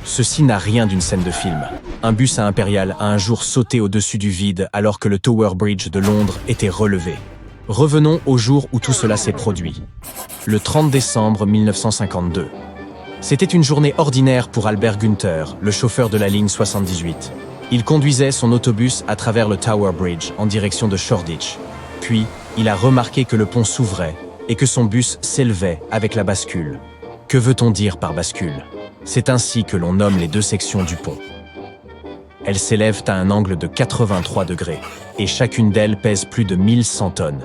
Ceci n'a rien d'une scène de film. Un bus à Impérial a un jour sauté au-dessus du vide alors que le Tower Bridge de Londres était relevé. Revenons au jour où tout cela s'est produit. Le 30 décembre 1952. C'était une journée ordinaire pour Albert Günther, le chauffeur de la ligne 78. Il conduisait son autobus à travers le Tower Bridge en direction de Shoreditch. Puis, il a remarqué que le pont s'ouvrait et que son bus s'élevait avec la bascule. Que veut-on dire par bascule? C'est ainsi que l'on nomme les deux sections du pont. Elles s'élèvent à un angle de 83 degrés, et chacune d'elles pèse plus de 1100 tonnes.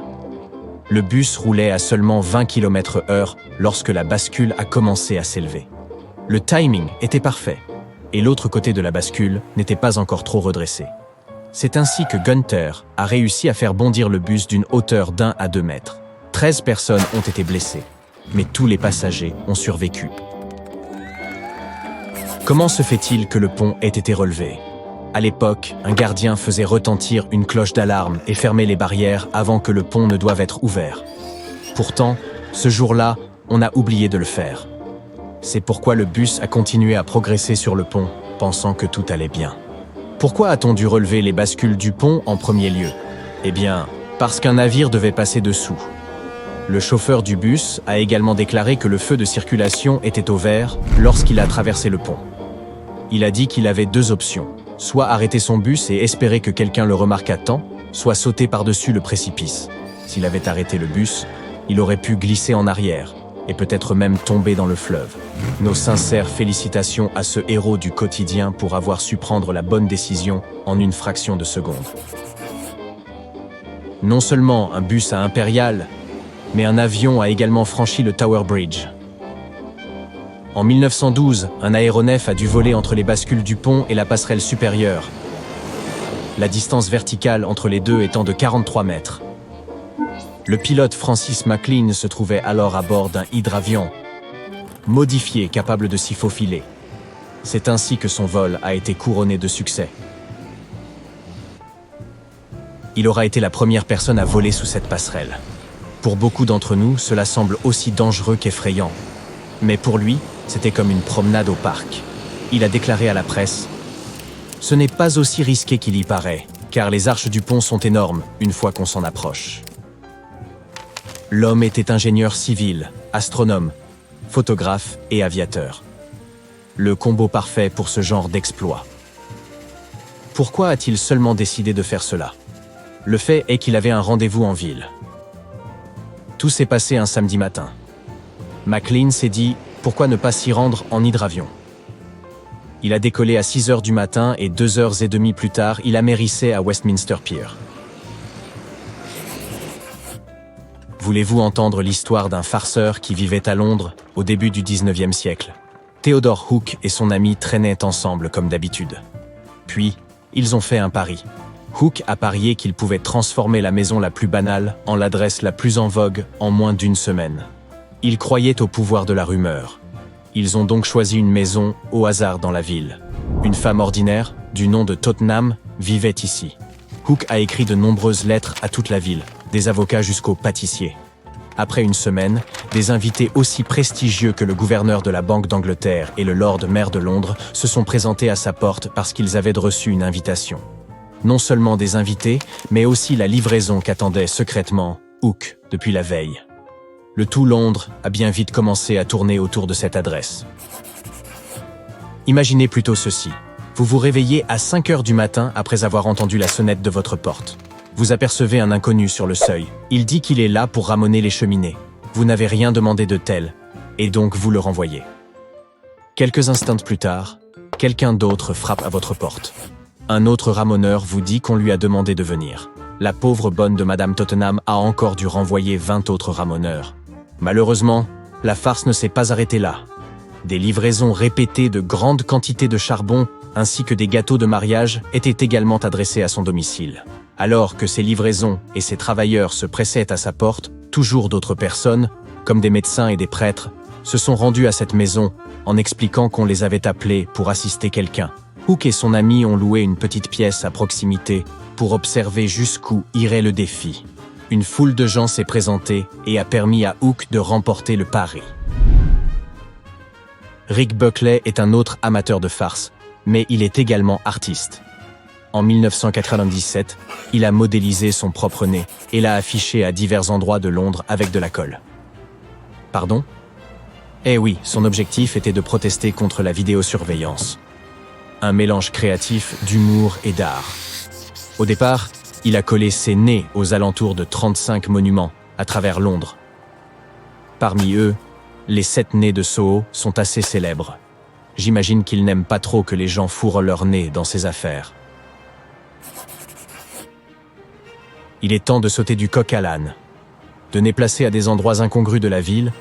Le bus roulait à seulement 20 km/h lorsque la bascule a commencé à s'élever. Le timing était parfait, et l'autre côté de la bascule n'était pas encore trop redressé. C'est ainsi que Günther a réussi à faire bondir le bus d'une hauteur d'1 à 2 mètres. 13 personnes ont été blessées, mais tous les passagers ont survécu. Comment se fait-il que le pont ait été relevé? À l'époque, un gardien faisait retentir une cloche d'alarme et fermait les barrières avant que le pont ne doive être ouvert. Pourtant, ce jour-là, on a oublié de le faire. C'est pourquoi le bus a continué à progresser sur le pont, pensant que tout allait bien. Pourquoi a-t-on dû relever les bascules du pont en premier lieu? Eh bien, parce qu'un navire devait passer dessous. Le chauffeur du bus a également déclaré que le feu de circulation était au vert lorsqu'il a traversé le pont. Il a dit qu'il avait deux options, soit arrêter son bus et espérer que quelqu'un le remarque à temps, soit sauter par-dessus le précipice. S'il avait arrêté le bus, il aurait pu glisser en arrière et peut-être même tomber dans le fleuve. Nos sincères félicitations à ce héros du quotidien pour avoir su prendre la bonne décision en une fraction de seconde. Non seulement un bus à Impérial, mais un avion a également franchi le Tower Bridge. En 1912, un aéronef a dû voler entre les bascules du pont et la passerelle supérieure, la distance verticale entre les deux étant de 43 mètres. Le pilote Francis McLean se trouvait alors à bord d'un hydravion, modifié capable de s'y faufiler. C'est ainsi que son vol a été couronné de succès. Il aura été la première personne à voler sous cette passerelle. Pour beaucoup d'entre nous, cela semble aussi dangereux qu'effrayant. Mais pour lui, c'était comme une promenade au parc. Il a déclaré à la presse « Ce n'est pas aussi risqué qu'il y paraît, car les arches du pont sont énormes une fois qu'on s'en approche. » L'homme était ingénieur civil, astronome, photographe et aviateur. Le combo parfait pour ce genre d'exploit. Pourquoi a-t-il seulement décidé de faire cela? Le fait est qu'il avait un rendez-vous en ville. Tout s'est passé un samedi matin. McLean s'est dit « Pourquoi ne pas s'y rendre en hydravion ?» Il a décollé à 6 h du matin et 2h30 plus tard, il amérissait à Westminster Pier. Voulez-vous entendre l'histoire d'un farceur qui vivait à Londres au début du 19e siècle? Theodore Hook et son ami traînaient ensemble comme d'habitude. Puis, ils ont fait un pari. Hook a parié qu'il pouvait transformer la maison la plus banale en l'adresse la plus en vogue en moins d'1 semaine. Ils croyaient au pouvoir de la rumeur. Ils ont donc choisi une maison au hasard dans la ville. Une femme ordinaire, du nom de Tottenham, vivait ici. Hook a écrit de nombreuses lettres à toute la ville, des avocats jusqu'aux pâtissiers. Après une semaine, des invités aussi prestigieux que le gouverneur de la Banque d'Angleterre et le Lord Maire de Londres se sont présentés à sa porte parce qu'ils avaient reçu une invitation. Non seulement des invités, mais aussi la livraison qu'attendait secrètement Hook depuis la veille. Le tout Londres a bien vite commencé à tourner autour de cette adresse. Imaginez plutôt ceci. Vous vous réveillez à 5 h du matin après avoir entendu la sonnette de votre porte. Vous apercevez un inconnu sur le seuil. Il dit qu'il est là pour ramoner les cheminées. Vous n'avez rien demandé de tel, et donc vous le renvoyez. Quelques instants plus tard, quelqu'un d'autre frappe à votre porte. Un autre ramoneur vous dit qu'on lui a demandé de venir. La pauvre bonne de Madame Tottenham a encore dû renvoyer 20 autres ramoneurs. Malheureusement, la farce ne s'est pas arrêtée là. Des livraisons répétées de grandes quantités de charbon ainsi que des gâteaux de mariage étaient également adressés à son domicile. Alors que ces livraisons et ces travailleurs se pressaient à sa porte, toujours d'autres personnes, comme des médecins et des prêtres, se sont rendus à cette maison en expliquant qu'on les avait appelés pour assister quelqu'un. Hook et son ami ont loué une petite pièce à proximité pour observer jusqu'où irait le défi. Une foule de gens s'est présentée et a permis à Hook de remporter le pari. Rick Buckley est un autre amateur de farce, mais il est également artiste. En 1997, il a modélisé son propre nez et l'a affiché à divers endroits de Londres avec de la colle. Pardon ? Eh oui, son objectif était de protester contre la vidéosurveillance. Un mélange créatif d'humour et d'art. Au départ, il a collé ses nez aux alentours de 35 monuments à travers Londres. Parmi eux, les 7 nez de Soho sont assez célèbres. J'imagine qu'il n'aime pas trop que les gens fourrent leur nez dans ses affaires. Il est temps de sauter du coq à l'âne, de nez placés à des endroits incongrus de la ville.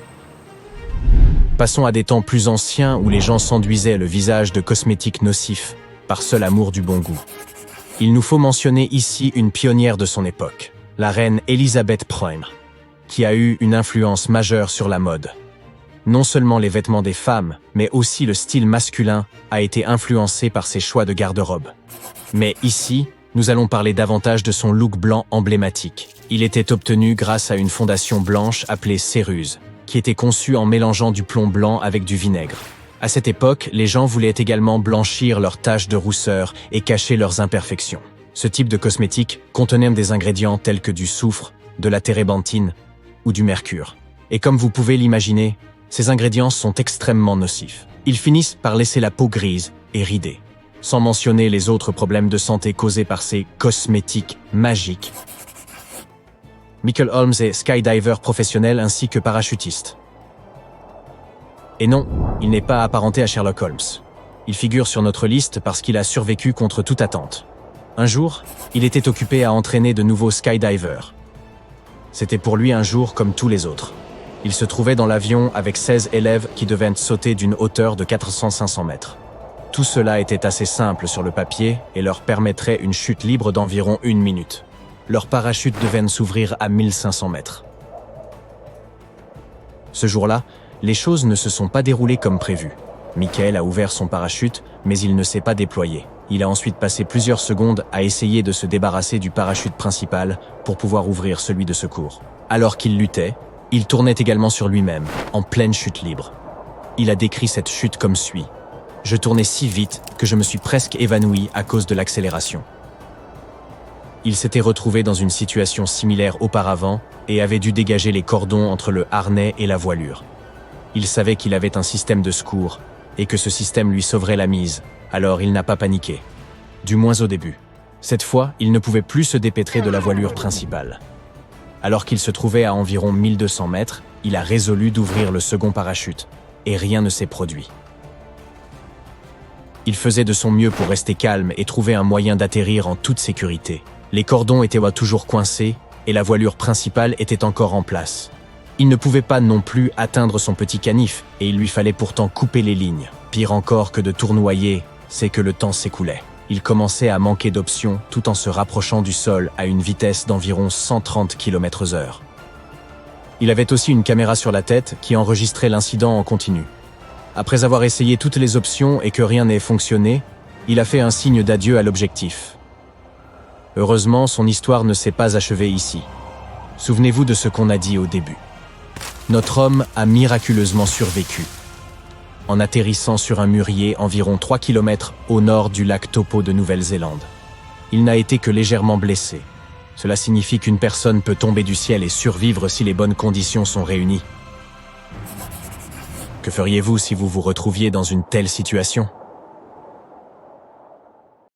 Passons à des temps plus anciens où les gens s'enduisaient le visage de cosmétiques nocifs par seul amour du bon goût. Il nous faut mentionner ici une pionnière de son époque, la reine Elisabeth Ier, qui a eu une influence majeure sur la mode. Non seulement les vêtements des femmes, mais aussi le style masculin a été influencé par ses choix de garde-robe. Mais ici, nous allons parler davantage de son look blanc emblématique. Il était obtenu grâce à une fondation blanche appelée céruse, qui était conçue en mélangeant du plomb blanc avec du vinaigre. À cette époque, les gens voulaient également blanchir leurs taches de rousseur et cacher leurs imperfections. Ce type de cosmétique contenait des ingrédients tels que du soufre, de la térébenthine ou du mercure. Et comme vous pouvez l'imaginer, ces ingrédients sont extrêmement nocifs. Ils finissent par laisser la peau grise et ridée, sans mentionner les autres problèmes de santé causés par ces cosmétiques magiques. Michael Holmes est skydiver professionnel ainsi que parachutiste. Et non, il n'est pas apparenté à Sherlock Holmes. Il figure sur notre liste parce qu'il a survécu contre toute attente. Un jour, il était occupé à entraîner de nouveaux skydivers. C'était pour lui un jour comme tous les autres. Il se trouvait dans l'avion avec 16 élèves qui devaient sauter d'une hauteur de 400-500 mètres. Tout cela était assez simple sur le papier et leur permettrait une chute libre d'environ 1 minute. Leur parachute devait s'ouvrir à 1500 mètres. Ce jour-là, les choses ne se sont pas déroulées comme prévu. Michael a ouvert son parachute, mais il ne s'est pas déployé. Il a ensuite passé plusieurs secondes à essayer de se débarrasser du parachute principal pour pouvoir ouvrir celui de secours. Alors qu'il luttait, il tournait également sur lui-même, en pleine chute libre. Il a décrit cette chute comme suit. « Je tournais si vite que je me suis presque évanoui à cause de l'accélération. » Il s'était retrouvé dans une situation similaire auparavant et avait dû dégager les cordons entre le harnais et la voilure. Il savait qu'il avait un système de secours et que ce système lui sauverait la mise, alors il n'a pas paniqué. Du moins au début. Cette fois, il ne pouvait plus se dépêtrer de la voilure principale. Alors qu'il se trouvait à environ 1200 mètres, il a résolu d'ouvrir le second parachute, et rien ne s'est produit. Il faisait de son mieux pour rester calme et trouver un moyen d'atterrir en toute sécurité. Les cordons étaient toujours coincés, et la voilure principale était encore en place. Il ne pouvait pas non plus atteindre son petit canif, et il lui fallait pourtant couper les lignes. Pire encore que de tournoyer, c'est que le temps s'écoulait. Il commençait à manquer d'options tout en se rapprochant du sol à une vitesse d'environ 130 km/h. Il avait aussi une caméra sur la tête qui enregistrait l'incident en continu. Après avoir essayé toutes les options et que rien n'ait fonctionné, il a fait un signe d'adieu à l'objectif. Heureusement, son histoire ne s'est pas achevée ici. Souvenez-vous de ce qu'on a dit au début. Notre homme a miraculeusement survécu, en atterrissant sur un mûrier environ 3 km au nord du lac Taupo de Nouvelle-Zélande. Il n'a été que légèrement blessé. Cela signifie qu'une personne peut tomber du ciel et survivre si les bonnes conditions sont réunies. Que feriez-vous si vous vous retrouviez dans une telle situation ?